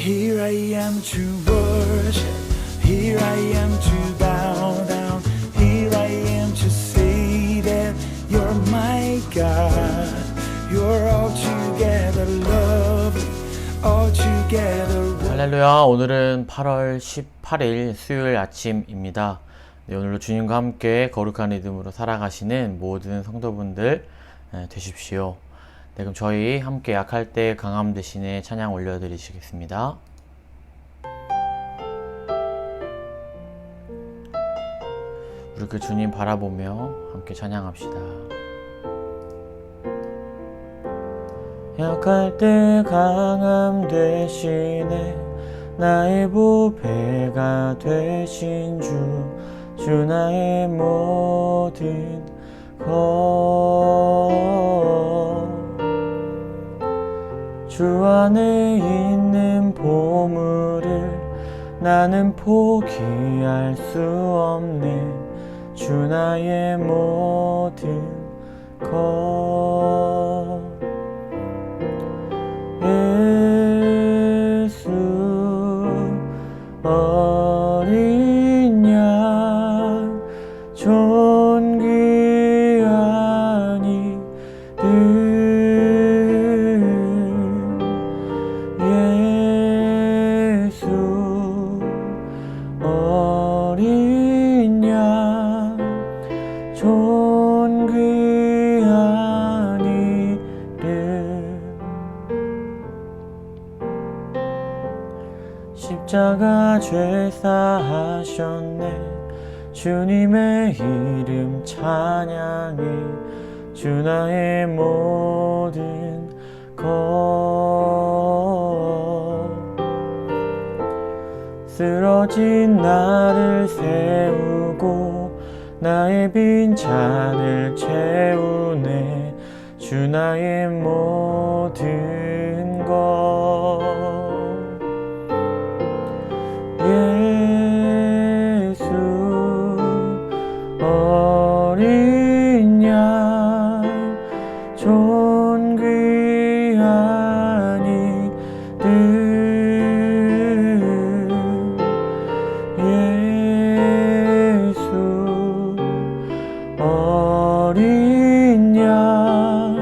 Here I am to worship, here I am to bow down, here I am to say that you're my God. You're altogether lovely, altogether. 할렐루야. 오늘은 8월 18일 수요일 아침입니다. 네, 오늘도 주님과 함께 거룩한 리듬으로 살아가시는 모든 성도분들 되십시오. 네, 그럼 저희 함께 약할 때 강함 대신에 찬양 올려드리시겠습니다. 우리 그 주님 바라보며 함께 찬양합시다. 약할 때 강함 대신에 나의 보배가 되신 주 나의 모든 것. 주 안에 있는 보물을 나는 포기할 수 없네. 주 나의 모든 것. 예수 어린 양 존귀한 이름 예수 어린 양 존귀한 이름. 십자가 죄사하셨네. 주님의 이름 찬양해. 주 나의 모든 것. 쓰러진 나를 세우고 나의 빈잔을 채우네. 주 나의 모든 것. 예수 어린 양 존귀한 이름 예수 어린 양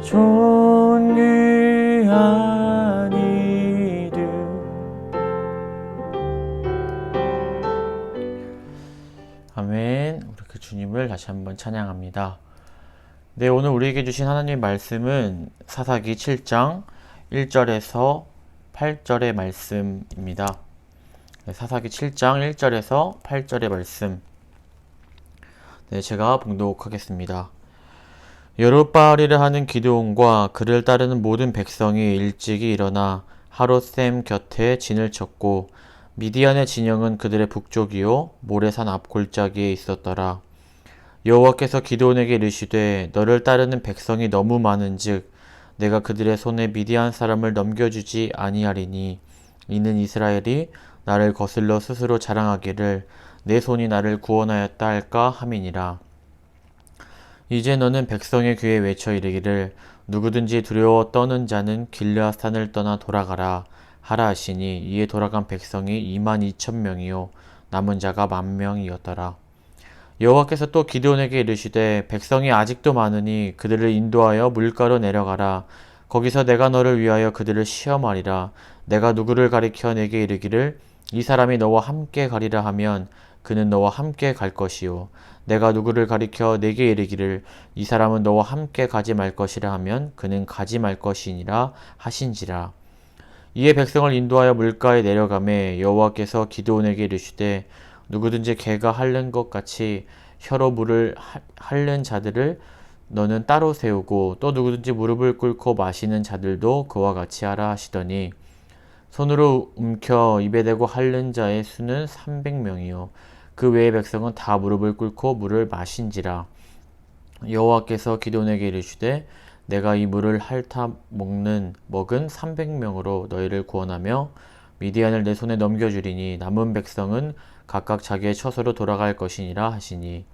존귀한 이름. 아멘. 우리 그 주님을 다시 한번 찬양합니다. 네, 오늘 우리에게 주신 하나님의 말씀은 사사기 7장 1절에서 8절의 말씀입니다. 네, 사사기 7장 1절에서 8절의 말씀. 네, 제가 봉독하겠습니다. 여룻바알이를 하는 기드온과 그를 따르는 모든 백성이 일찍이 일어나 하롯셈 곁에 진을 쳤고 미디안의 진영은 그들의 북쪽이요 모레산 앞 골짜기에 있었더라. 여호와께서 기드온에게 이르시되 너를 따르는 백성이 너무 많은즉 내가 그들의 손에 미디안 사람을 넘겨주지 아니하리니 이는 이스라엘이 나를 거슬러 스스로 자랑하기를 내 손이 나를 구원하였다 할까 함이니라. 이제 너는 백성의 귀에 외쳐 이르기를 누구든지 두려워 떠는 자는 길르앗산을 떠나 돌아가라 하라 하시니 이에 돌아간 백성이 22,000명이요 남은 자가 10,000명이었더라. 여호와께서 또 기드온에게 이르시되 백성이 아직도 많으니 그들을 인도하여 물가로 내려가라. 거기서 내가 너를 위하여 그들을 시험하리라. 내가 누구를 가리켜 내게 이르기를 이 사람이 너와 함께 가리라 하면 그는 너와 함께 갈 것이요 내가 누구를 가리켜 내게 이르기를 이 사람은 너와 함께 가지 말 것이라 하면 그는 가지 말 것이니라 하신지라. 이에 백성을 인도하여 물가에 내려가매 여호와께서 기드온에게 이르시되 누구든지 개가 핥는 것 같이 혀로 물을 핥는 자들을 너는 따로 세우고 또 누구든지 무릎을 꿇고 마시는 자들도 그와 같이 하라 하시더니 손으로 움켜 입에 대고 핥는 자의 수는 300명이요 그 외의 백성은 다 무릎을 꿇고 물을 마신지라. 여호와께서 기드온에게 이르시되 내가 이 물을 핥아 먹은 300명으로 너희를 구원하며 미디안을 내 손에 넘겨주리니 남은 백성은 각각 자기의 처소로 돌아갈 것이니라 하시니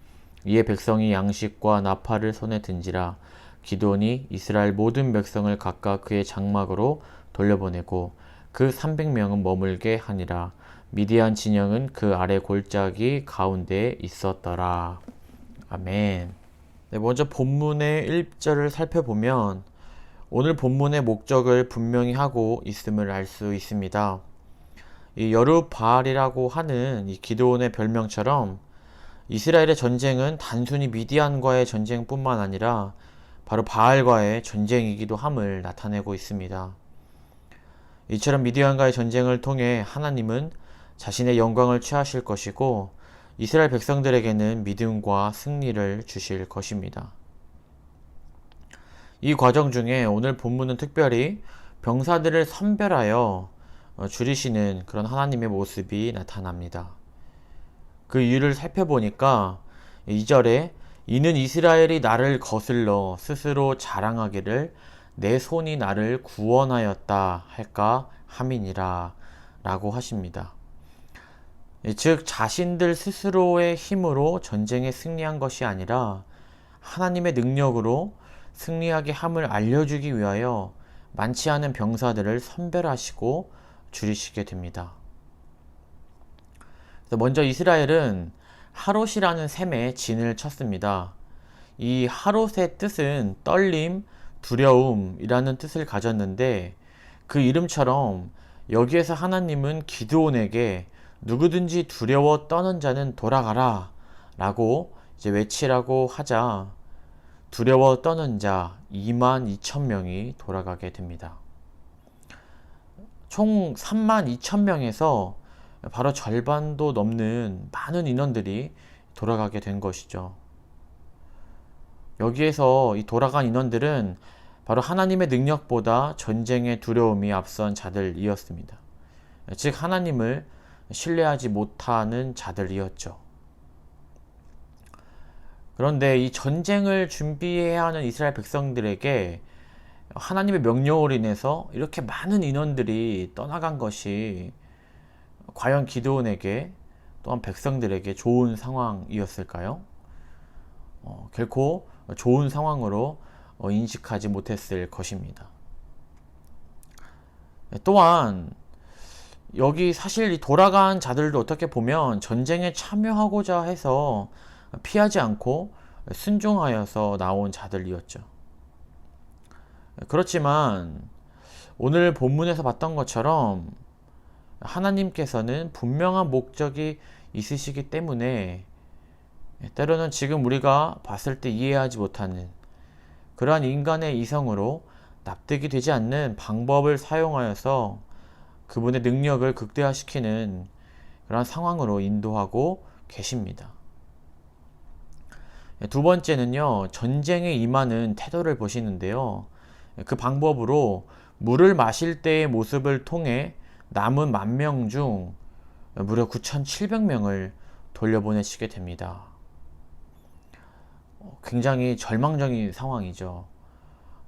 이에 백성이 양식과 나팔을 손에 든지라. 기드온이 이스라엘 모든 백성을 각각 그의 장막으로 돌려보내고 그 300명은 머물게 하니라. 미디안 진영은 그 아래 골짜기 가운데에 있었더라. 아멘. 네, 먼저 본문의 1절을 살펴보면 오늘 본문의 목적을 분명히 하고 있음을 알 수 있습니다. 이 여룻바알이라고 하는 이 기드온의 별명처럼 이스라엘의 전쟁은 단순히 미디안과의 전쟁뿐만 아니라 바로 바알과의 전쟁이기도 함을 나타내고 있습니다. 이처럼 미디안과의 전쟁을 통해 하나님은 자신의 영광을 취하실 것이고 이스라엘 백성들에게는 믿음과 승리를 주실 것입니다. 이 과정 중에 오늘 본문은 특별히 병사들을 선별하여 줄이시는 그런 하나님의 모습이 나타납니다. 그 이유를 살펴보니까 2절에 이는 이스라엘이 나를 거슬러 스스로 자랑하기를 내 손이 나를 구원하였다 할까 함이니라 라고 하십니다. 즉 자신들 스스로의 힘으로 전쟁에 승리한 것이 아니라 하나님의 능력으로 승리하게 함을 알려주기 위하여 많지 않은 병사들을 선별하시고 줄이시게 됩니다. 먼저 이스라엘은 하롯이라는 셈에 진을 쳤습니다. 이 하롯의 뜻은 떨림, 두려움이라는 뜻을 가졌는데 그 이름처럼 여기에서 하나님은 기드온에게 누구든지 두려워 떠는 자는 돌아가라 라고 이제 외치라고 하자 두려워 떠는 자 22,000명이 돌아가게 됩니다. 총 32,000명에서 바로 절반도 넘는 많은 인원들이 돌아가게 된 것이죠. 여기에서 이 돌아간 인원들은 바로 하나님의 능력보다 전쟁의 두려움이 앞선 자들이었습니다. 즉 하나님을 신뢰하지 못하는 자들이었죠. 그런데 이 전쟁을 준비해야 하는 이스라엘 백성들에게 하나님의 명령으로 인해서 이렇게 많은 인원들이 떠나간 것이 과연 기드온에게 또한 백성들에게 좋은 상황이었을까요? 결코 좋은 상황으로 인식하지 못했을 것입니다. 또한 여기 사실 이 돌아간 자들도 어떻게 보면 전쟁에 참여하고자 해서 피하지 않고 순종하여서 나온 자들이었죠. 그렇지만 오늘 본문에서 봤던 것처럼 하나님께서는 분명한 목적이 있으시기 때문에 때로는 지금 우리가 봤을 때 이해하지 못하는 그러한 인간의 이성으로 납득이 되지 않는 방법을 사용하여서 그분의 능력을 극대화시키는 그런 상황으로 인도하고 계십니다. 두 번째는요, 전쟁에 임하는 태도를 보시는데요. 그 방법으로 물을 마실 때의 모습을 통해 남은 10,000명 중 무려 9,700명을 돌려보내시게 됩니다. 굉장히 절망적인 상황이죠.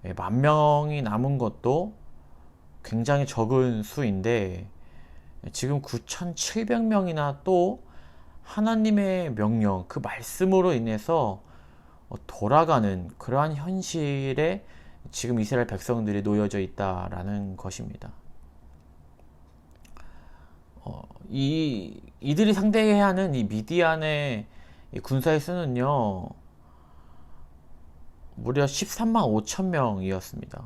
10,000명이 남은 것도 굉장히 적은 수인데 지금 9,700명이나 또 하나님의 명령, 그 말씀으로 인해서 돌아가는 그러한 현실에 지금 이스라엘 백성들이 놓여져 있다라는 것입니다. 이들이 상대해야 하는 이 미디안의 군사의 수는요, 무려 135,000명이었습니다.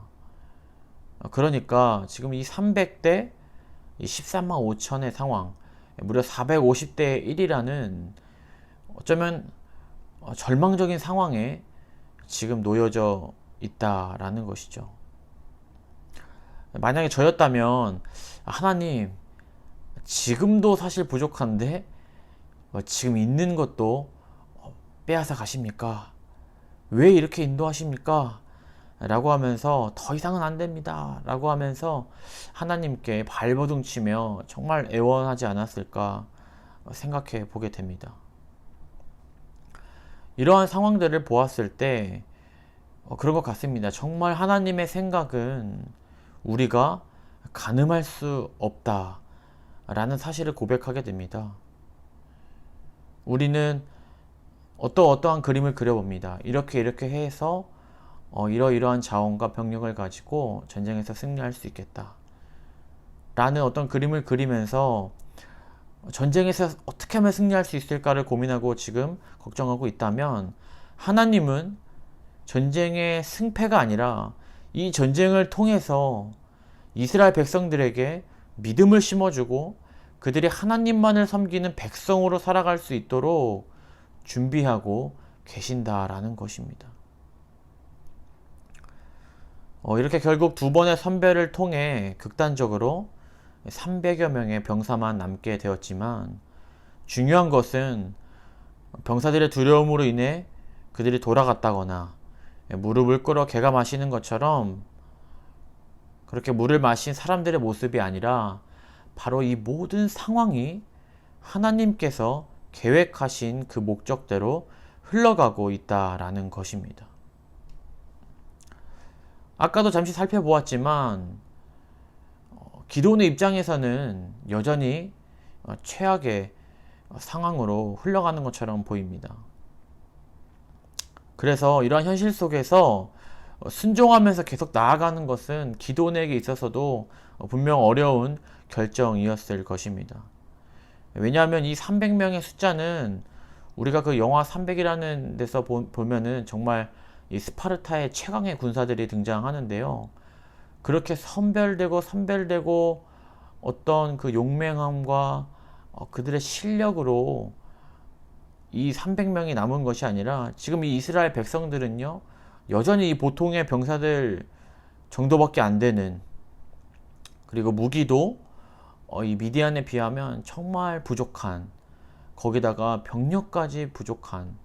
그러니까 지금 이 300대 135,000의 상황, 무려 450대 1이라는 어쩌면 절망적인 상황에 지금 놓여져 있다라는 것이죠. 만약에 저였다면 하나님, 지금도 사실 부족한데 지금 있는 것도 빼앗아 가십니까? 왜 이렇게 인도하십니까? 라고 하면서 더 이상은 안 됩니다 라고 하면서 하나님께 발버둥치며 정말 애원하지 않았을까 생각해 보게 됩니다. 이러한 상황들을 보았을 때 그런 것 같습니다. 정말 하나님의 생각은 우리가 가늠할 수 없다 라는 사실을 고백하게 됩니다. 우리는 어떠한 그림을 그려봅니다. 이렇게 해서 이러이러한 자원과 병력을 가지고 전쟁에서 승리할 수 있겠다. 라는 어떤 그림을 그리면서 전쟁에서 어떻게 하면 승리할 수 있을까를 고민하고 지금 걱정하고 있다면, 하나님은 전쟁의 승패가 아니라 이 전쟁을 통해서 이스라엘 백성들에게 믿음을 심어주고 그들이 하나님만을 섬기는 백성으로 살아갈 수 있도록 준비하고 계신다라는 것입니다. 이렇게 결국 두 번의 선배를 통해 극단적으로 300여 명의 병사만 남게 되었지만, 중요한 것은 병사들의 두려움으로 인해 그들이 돌아갔다거나 무릎을 꿇어 개가 마시는 것처럼 그렇게 물을 마신 사람들의 모습이 아니라, 바로 이 모든 상황이 하나님께서 계획하신 그 목적대로 흘러가고 있다라는 것입니다. 아까도 잠시 살펴보았지만 기드온의 입장에서는 여전히 최악의 상황으로 흘러가는 것처럼 보입니다. 그래서 이러한 현실 속에서 순종하면서 계속 나아가는 것은 기드온에게 있어서도 분명 어려운 결정이었을 것입니다. 왜냐하면 이 300명의 숫자는 우리가 그 영화 300이라는 데서 보면은 정말 이 스파르타의 최강의 군사들이 등장하는데요. 그렇게 선별되고 어떤 그 용맹함과 그들의 실력으로 이 300명이 남은 것이 아니라, 지금 이 이스라엘 백성들은요, 여전히 이 보통의 병사들 정도밖에 안 되는, 그리고 무기도 이 미디안에 비하면 정말 부족한, 거기다가 병력까지 부족한,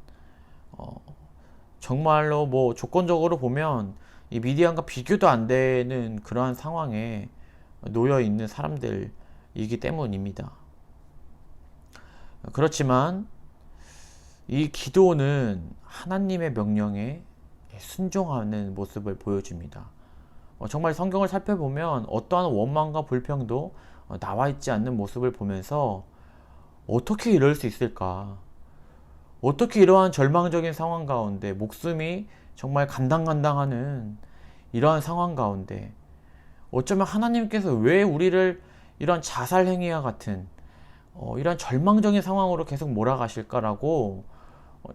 정말로 뭐 조건적으로 보면 이 미디안과 비교도 안 되는 그러한 상황에 놓여 있는 사람들이기 때문입니다. 그렇지만 이 기드온은 하나님의 명령에 순종하는 모습을 보여줍니다. 정말 성경을 살펴보면 어떠한 원망과 불평도 나와 있지 않는 모습을 보면서, 어떻게 이럴 수 있을까? 어떻게 이러한 절망적인 상황 가운데, 목숨이 정말 간당간당하는 이러한 상황 가운데 어쩌면 하나님께서 왜 우리를 이런 자살 행위와 같은 이런 절망적인 상황으로 계속 몰아가실까라고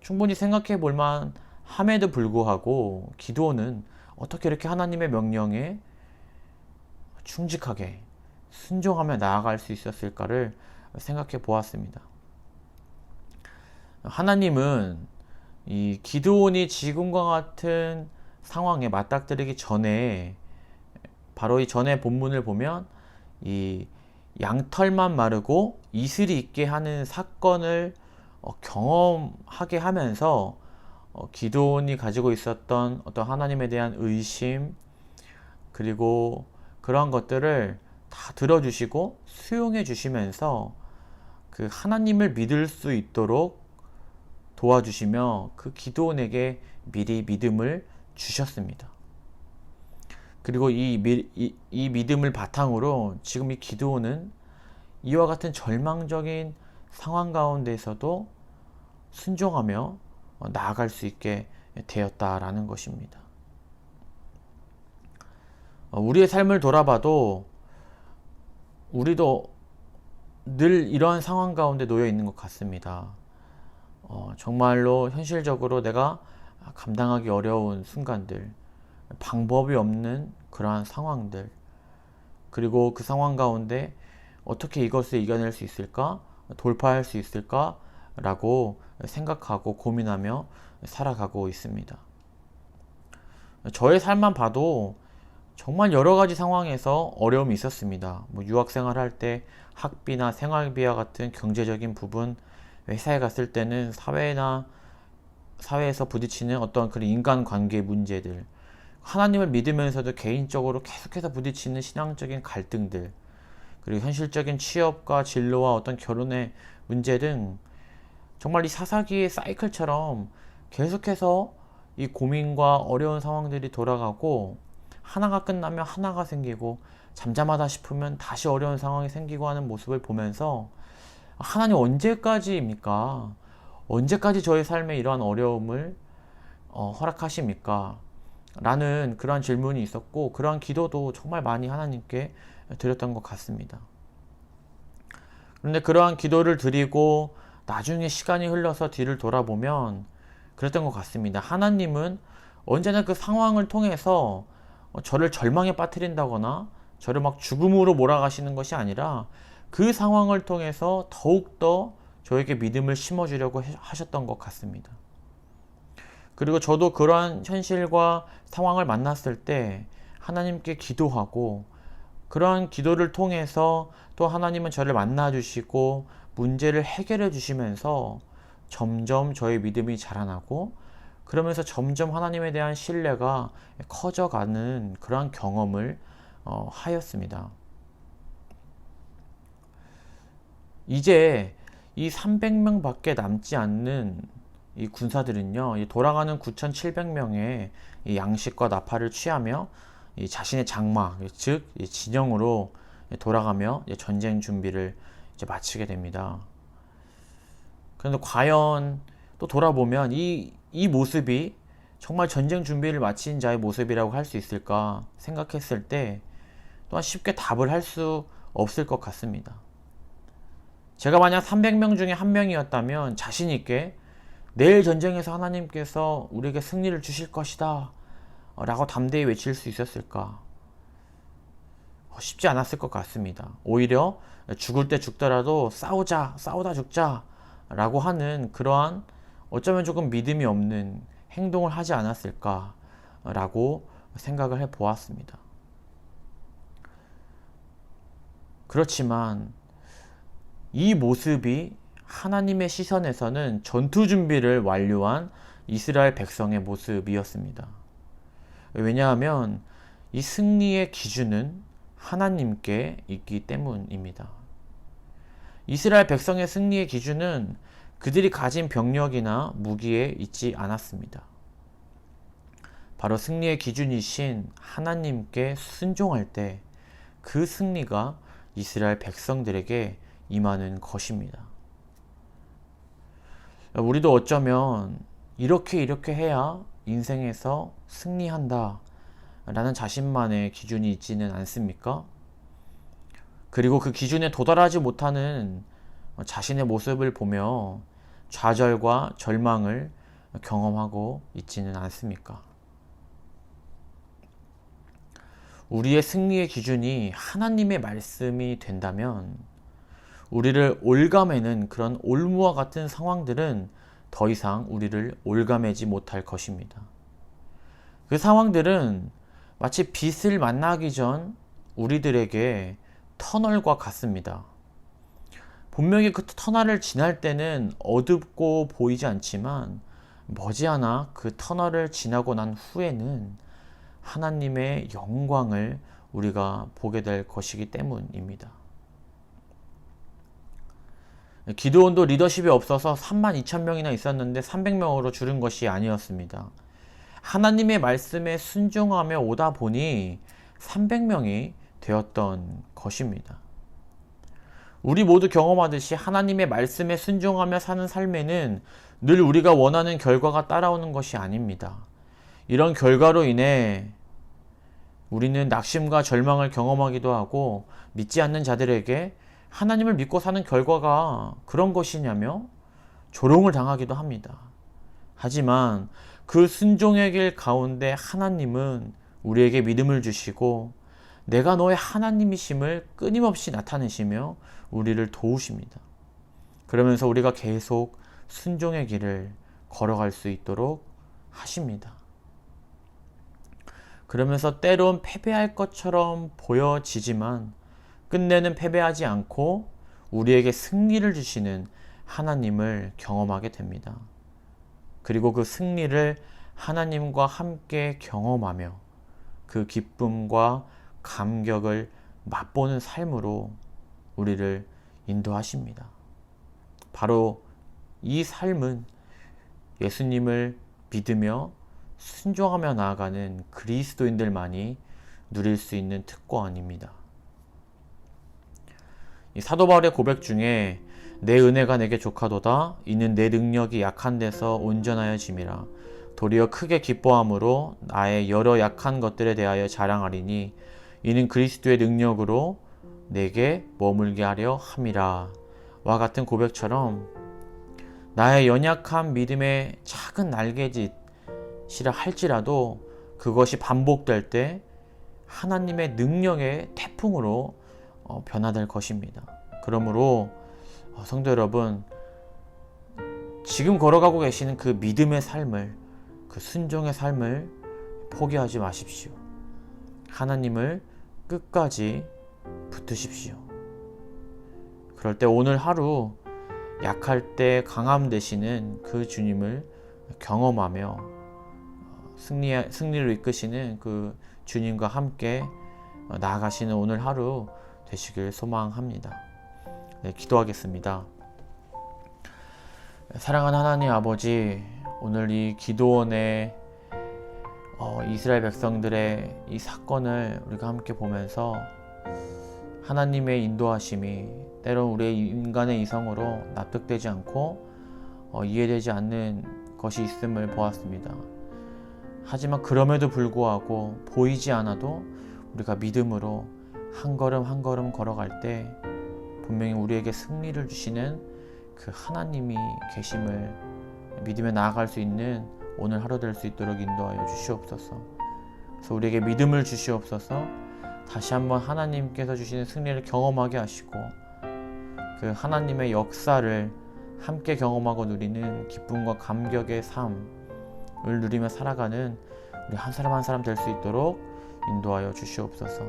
충분히 생각해 볼 만함에도 불구하고, 기드온은 어떻게 이렇게 하나님의 명령에 충직하게 순종하며 나아갈 수 있었을까를 생각해 보았습니다. 하나님은 이 기드온이 지금과 같은 상황에 맞닥뜨리기 전에, 바로 이 전의 본문을 보면 이 양털만 마르고 이슬이 있게 하는 사건을 경험하게 하면서 기드온이 가지고 있었던 어떤 하나님에 대한 의심, 그리고 그러한 것들을 다 들어주시고 수용해 주시면서 그 하나님을 믿을 수 있도록 도와주시며 그 기드온에게 미리 믿음을 주셨습니다. 그리고 이 믿음을 바탕으로 지금 이 기드온은 이와 같은 절망적인 상황 가운데에서도 순종하며 나아갈 수 있게 되었다라는 것입니다. 우리의 삶을 돌아봐도 우리도 늘 이러한 상황 가운데 놓여 있는 것 같습니다. 정말로 현실적으로 내가 감당하기 어려운 순간들, 방법이 없는 그러한 상황들, 그리고 그 상황 가운데 어떻게 이것을 이겨낼 수 있을까? 돌파할 수 있을까? 라고 생각하고 고민하며 살아가고 있습니다. 저의 삶만 봐도 정말 여러 가지 상황에서 어려움이 있었습니다. 유학생활 할 때 학비나 생활비와 같은 경제적인 부분, 회사에 갔을 때는 사회에서 부딪히는 어떤 그런 인간관계 문제들, 하나님을 믿으면서도 개인적으로 계속해서 부딪히는 신앙적인 갈등들, 그리고 현실적인 취업과 진로와 어떤 결혼의 문제 등 정말 이 사사기의 사이클처럼 계속해서 이 고민과 어려운 상황들이 돌아가고, 하나가 끝나면 하나가 생기고, 잠잠하다 싶으면 다시 어려운 상황이 생기고 하는 모습을 보면서, 하나님 언제까지입니까? 언제까지 저의 삶에 이러한 어려움을 허락하십니까? 라는 그러한 질문이 있었고, 그러한 기도도 정말 많이 하나님께 드렸던 것 같습니다. 그런데 그러한 기도를 드리고 나중에 시간이 흘러서 뒤를 돌아보면 그랬던 것 같습니다. 하나님은 언제나 그 상황을 통해서 저를 절망에 빠뜨린다거나 저를 막 죽음으로 몰아가시는 것이 아니라 그 상황을 통해서 더욱더 저에게 믿음을 심어주려고 하셨던 것 같습니다. 그리고 저도 그러한 현실과 상황을 만났을 때 하나님께 기도하고, 그러한 기도를 통해서 또 하나님은 저를 만나주시고 문제를 해결해 주시면서 점점 저의 믿음이 자라나고, 그러면서 점점 하나님에 대한 신뢰가 커져가는 그러한 경험을 하였습니다. 이제 이 300명 밖에 남지 않는 이 군사들은요, 이 돌아가는 9,700명의 이 양식과 나팔을 취하며 이 자신의 장막, 즉 진영으로 돌아가며 전쟁 준비를 이제 마치게 됩니다. 그런데 과연 또 돌아보면 이 모습이 정말 전쟁 준비를 마친 자의 모습이라고 할 수 있을까 생각했을 때 또한 쉽게 답을 할 수 없을 것 같습니다. 제가 만약 300명 중에 한 명이었다면 자신 있게 내일 전쟁에서 하나님께서 우리에게 승리를 주실 것이다 라고 담대히 외칠 수 있었을까? 쉽지 않았을 것 같습니다. 오히려 죽을 때 죽더라도 싸우다 죽자 라고 하는 그러한 어쩌면 조금 믿음이 없는 행동을 하지 않았을까 라고 생각을 해 보았습니다. 그렇지만 이 모습이 하나님의 시선에서는 전투 준비를 완료한 이스라엘 백성의 모습이었습니다. 왜냐하면 이 승리의 기준은 하나님께 있기 때문입니다. 이스라엘 백성의 승리의 기준은 그들이 가진 병력이나 무기에 있지 않았습니다. 바로 승리의 기준이신 하나님께 순종할 때 그 승리가 이스라엘 백성들에게 임하는 것입니다. 우리도 어쩌면 이렇게 해야 인생에서 승리한다 라는 자신만의 기준이 있지는 않습니까? 그리고 그 기준에 도달하지 못하는 자신의 모습을 보며 좌절과 절망을 경험하고 있지는 않습니까? 우리의 승리의 기준이 하나님의 말씀이 된다면 우리를 올가매는 그런 올무와 같은 상황들은 더 이상 우리를 올가매지 못할 것입니다. 그 상황들은 마치 빛을 만나기 전 우리들에게 터널과 같습니다. 분명히 그 터널을 지날 때는 어둡고 보이지 않지만 머지않아 그 터널을 지나고 난 후에는 하나님의 영광을 우리가 보게 될 것이기 때문입니다. 기드온도 리더십이 없어서 32,000명이나 있었는데 300명으로 줄은 것이 아니었습니다. 하나님의 말씀에 순종하며 오다 보니 300명이 되었던 것입니다. 우리 모두 경험하듯이 하나님의 말씀에 순종하며 사는 삶에는 늘 우리가 원하는 결과가 따라오는 것이 아닙니다. 이런 결과로 인해 우리는 낙심과 절망을 경험하기도 하고, 믿지 않는 자들에게 하나님을 믿고 사는 결과가 그런 것이냐며 조롱을 당하기도 합니다. 하지만 그 순종의 길 가운데 하나님은 우리에게 믿음을 주시고 내가 너의 하나님이심을 끊임없이 나타내시며 우리를 도우십니다. 그러면서 우리가 계속 순종의 길을 걸어갈 수 있도록 하십니다. 그러면서 때론 패배할 것처럼 보여지지만 끝내는 패배하지 않고 우리에게 승리를 주시는 하나님을 경험하게 됩니다. 그리고 그 승리를 하나님과 함께 경험하며 그 기쁨과 감격을 맛보는 삶으로 우리를 인도하십니다. 바로 이 삶은 예수님을 믿으며 순종하며 나아가는 그리스도인들만이 누릴 수 있는 특권입니다. 이 사도 바울의 고백 중에 내 은혜가 내게 족하도다 이는 내 능력이 약한 데서 온전하여짐이라 도리어 크게 기뻐함으로 나의 여러 약한 것들에 대하여 자랑하리니 이는 그리스도의 능력으로 내게 머물게 하려 함이라. 와 같은 고백처럼 나의 연약한 믿음의 작은 날개짓이라 할지라도 그것이 반복될 때 하나님의 능력의 태풍으로 변화될 것입니다. 그러므로 성도 여러분, 지금 걸어가고 계시는 그 믿음의 삶을, 그 순종의 삶을 포기하지 마십시오. 하나님을 끝까지 붙으십시오. 그럴 때 오늘 하루 약할 때 강함 되시는 그 주님을 경험하며 승리를 이끄시는 그 주님과 함께 나아가시는 오늘 하루 되시길 소망합니다. 네, 기도하겠습니다. 사랑하는 하나님 아버지, 오늘 이 기도원의 이스라엘 백성들의 이 사건을 우리가 함께 보면서 하나님의 인도하심이 때론 우리의 인간의 이성으로 납득되지 않고 이해되지 않는 것이 있음을 보았습니다. 하지만 그럼에도 불구하고 보이지 않아도 우리가 믿음으로 한 걸음 한 걸음 걸어갈 때 분명히 우리에게 승리를 주시는 그 하나님이 계심을 믿으며 나아갈 수 있는 오늘 하루 될 수 있도록 인도하여 주시옵소서. 그래서 우리에게 믿음을 주시옵소서. 다시 한번 하나님께서 주시는 승리를 경험하게 하시고 그 하나님의 역사를 함께 경험하고 누리는 기쁨과 감격의 삶을 누리며 살아가는 우리 한 사람 한 사람 될 수 있도록 인도하여 주시옵소서.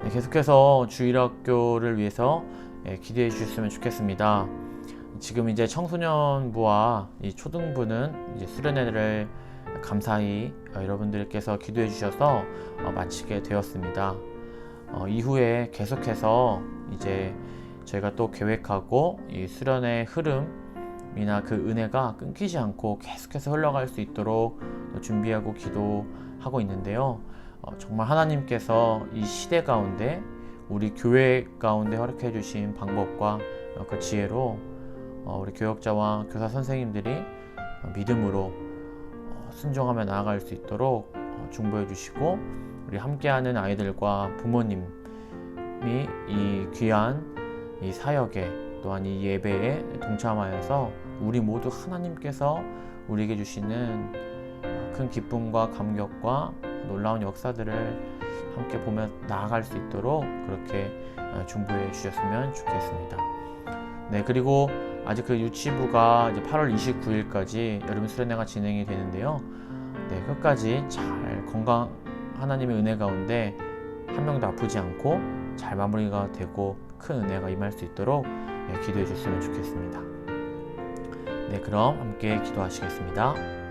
네, 계속해서 주일학교를 위해서 기대해 주셨으면 좋겠습니다. 지금 이제 청소년부와 이 초등부는 이제 수련회를 감사히 여러분들께서 기도해 주셔서 마치게 되었습니다. 이후에 계속해서 이제 저희가 또 계획하고 이 수련회 흐름이나 그 은혜가 끊기지 않고 계속해서 흘러갈 수 있도록 준비하고 기도하고 있는데요. 정말 하나님께서 이 시대 가운데 우리 교회 가운데 허락해 주신 방법과 그 지혜로 우리 교역자와 교사 선생님들이 믿음으로 순종하며 나아갈 수 있도록 중보해 주시고 우리 함께하는 아이들과 부모님이 이 귀한 이 사역에 또한 이 예배에 동참하여서 우리 모두 하나님께서 우리에게 주시는 큰 기쁨과 감격과 놀라운 역사들을 함께 보며 나아갈 수 있도록 그렇게 중보해 주셨으면 좋겠습니다. 네, 그리고 아직 그 유치부가 이제 8월 29일까지 여름 수련회가 진행이 되는데요. 네, 끝까지 잘 하나님의 은혜 가운데 한 명도 아프지 않고 잘 마무리가 되고 큰 은혜가 임할 수 있도록 기도해 주셨으면 좋겠습니다. 네, 그럼 함께 기도하시겠습니다.